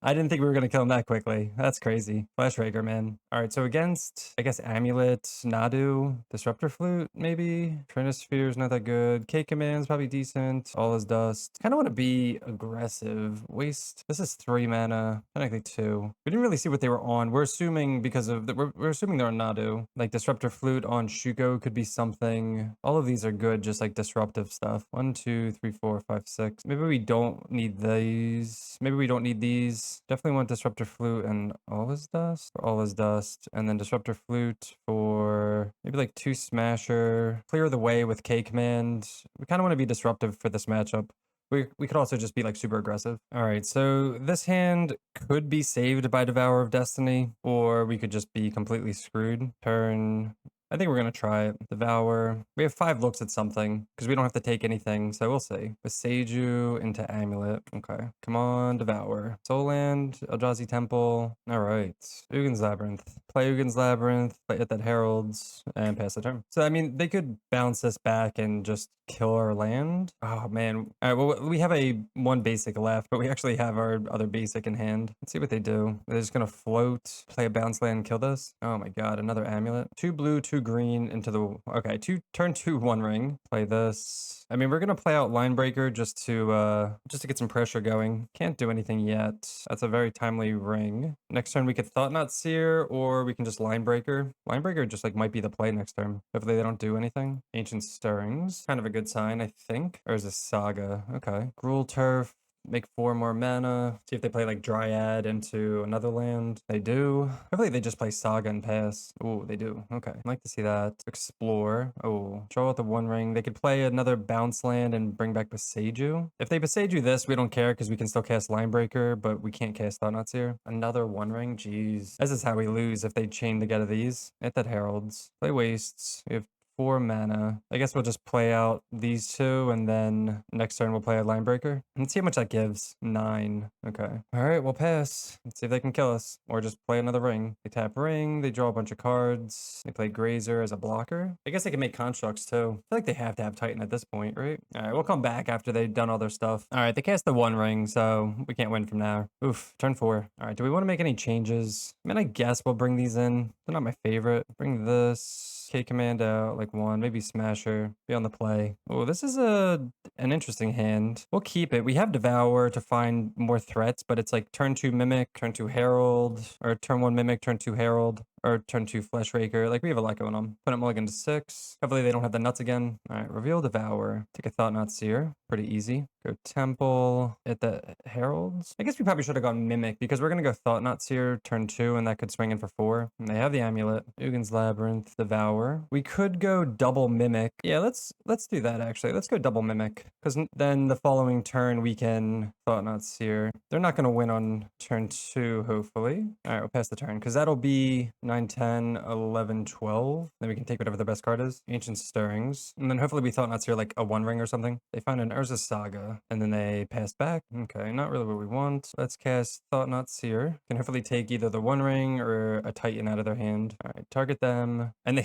I didn't think we were going to kill him that quickly. That's crazy. Fleshraker, man. All right, so against, I guess, Amulet, Nadu, Disruptor Flute, maybe. Trinisphere is not that good. K-Command's probably decent. All is Dust. Kind of want to be aggressive. Waste. This is 3 mana. Technically 2. We didn't really see what they were on. We're assuming because of we're assuming they're on Nadu. Like Disruptor Flute on Shuko could be something. All of these are good, just like disruptive stuff. 1, 2, 3, 4, 5, 6. Maybe we don't need these. Maybe we don't need these. Definitely want Disruptor Flute and All is Dust. Or All is Dust. And then Disruptor Flute for maybe like 2 Smasher. Clear the way with K Command. We kind of want to be disruptive for this matchup. We could also just be like super aggressive. All right, so this hand could be saved by Devour of Destiny, or we could just be completely screwed. Turn... I think we're going to try it. Devour. We have 5 looks at something because we don't have to take anything, so we'll see. Beseiju into Amulet. Okay. Come on, Devour. Soul Land, Eldrazi Temple. All right. Ugin's Labyrinth. Play Ugin's Labyrinth, play it that Heralds, and pass the turn. So, I mean, they could bounce this back and just kill our land. Oh, man. All right, well, we have a 1 basic left, but we actually have our other basic in hand. Let's see what they do. They're just going to float, play a bounce land, and kill this. Oh, my God. Another Amulet. 2 blue, 2 green into the... Okay, turn 2 1 ring. Play this. I mean, we're going to play out Linebreaker just to get some pressure going. Can't do anything yet. That's a very timely ring. Next turn, we could Thought-Knot Seer, or we can just Linebreaker. Linebreaker just like might be the play next turn. Hopefully they don't do anything. Ancient Stirrings. Kind of a good sign, I think. Or is this Saga? Okay. Gruul Turf. Make 4 more mana. See if they play like Dryad into another land. They do. Hopefully they just play Saga and pass. Oh, they do. Okay. I'd like to see that. Explore. Oh, draw out the 1 ring. They could play another bounce land and bring back Beseiju. If they Beseiju this, we don't care because we can still cast Linebreaker, but we can't cast Thought-Knot Seer. Another 1 ring. Jeez. This is how we lose if they chain together these. Hit that Heralds. Play Wastes. We have 4 mana. I guess we'll just play out these 2, and then next turn we'll play a Linebreaker. Let's see how much that gives. 9. Okay. All right, we'll pass. Let's see if they can kill us, or just play another ring. They tap ring, they draw a bunch of cards. They play Grazer as a blocker. I guess they can make constructs too. I feel like they have to have Titan at this point, right? All right, we'll come back after they've done all their stuff. All right, they cast the 1 ring, so we can't win from there. Oof, turn 4. All right, do we want to make any changes? I mean, I guess we'll bring these in. They're not my favorite. Bring this. K-Command out, like 1, maybe Smasher, be on the play. Oh, this is an interesting hand. We'll keep it. We have Devour to find more threats, but it's like turn 2 Mimic, turn 2 Herald, or turn 1 Mimic, turn 2 Herald, or turn 2 Fleshraker. Like, we have a lot going on. Put it mulligan to 6. Hopefully they don't have the nuts again. All right, reveal Devour. Take a Thought-Knot Seer. Pretty easy. Go Temple, hit the Heralds. I guess we probably should have gone Mimic because we're going to go Thought-Knot Seer turn 2, and that could swing in for 4. And they have the Amulet. Ugin's Labyrinth, Devour. We could go double Mimic. Yeah, let's do that actually. Let's go double Mimic because then the following turn we can Thought-Knot Seer. They're not going to win on turn 2, hopefully. All right, we'll pass the turn because that'll be 9, 10, 11, 12. Then we can take whatever the best card is. Ancient Stirrings. And then hopefully we Thought-Knot Seer like a 1 ring or something. They find an Urza Saga and then they pass back. Okay, not really what we want. Let's cast Thought-Knot Seer. Can hopefully take either the 1 ring or a Titan out of their hand. All right, target them. And they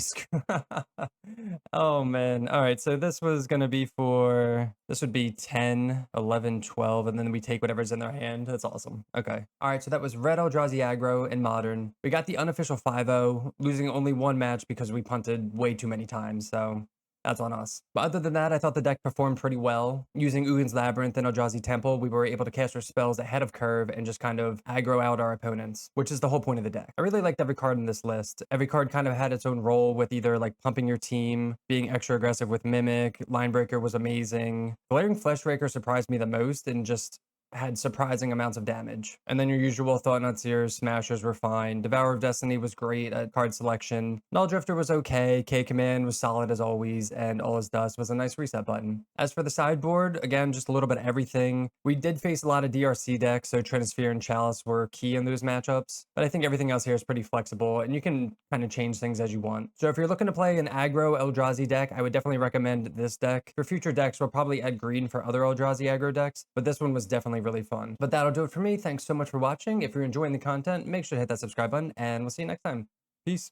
oh man. All right, so this was going to be for... This would be 10, 11, 12, and then we take whatever's in their hand. That's awesome. Okay. All right, so that was Red Eldrazi Aggro in Modern. We got the unofficial 5-0, losing only 1 match because we punted way too many times, so That's on us. But other than that, I thought the deck performed pretty well. Using Ugin's Labyrinth and Eldrazi Temple, we were able to cast our spells ahead of curve and just kind of aggro out our opponents, which is the whole point of the deck. I really liked every card in this list. Every card kind of had its own role with either like pumping your team, being extra aggressive with Mimic, Linebreaker was amazing. Glaring Fleshraker surprised me the most and just had surprising amounts of damage. And then your usual Thought-Knot Seers, Smashers were fine. Devourer of Destiny was great at card selection. Null Drifter was okay. K-Command was solid as always. And All Is Dust was a nice reset button. As for the sideboard, again, just a little bit of everything. We did face a lot of DRC decks, so Trinisphere and Chalice were key in those matchups. But I think everything else here is pretty flexible, and you can kind of change things as you want. So if you're looking to play an aggro Eldrazi deck, I would definitely recommend this deck. For future decks, we'll probably add green for other Eldrazi aggro decks, but this one was definitely really fun. But that'll do it for me. Thanks so much for watching. If you're enjoying the content, make sure to hit that subscribe button, and we'll see you next time. Peace.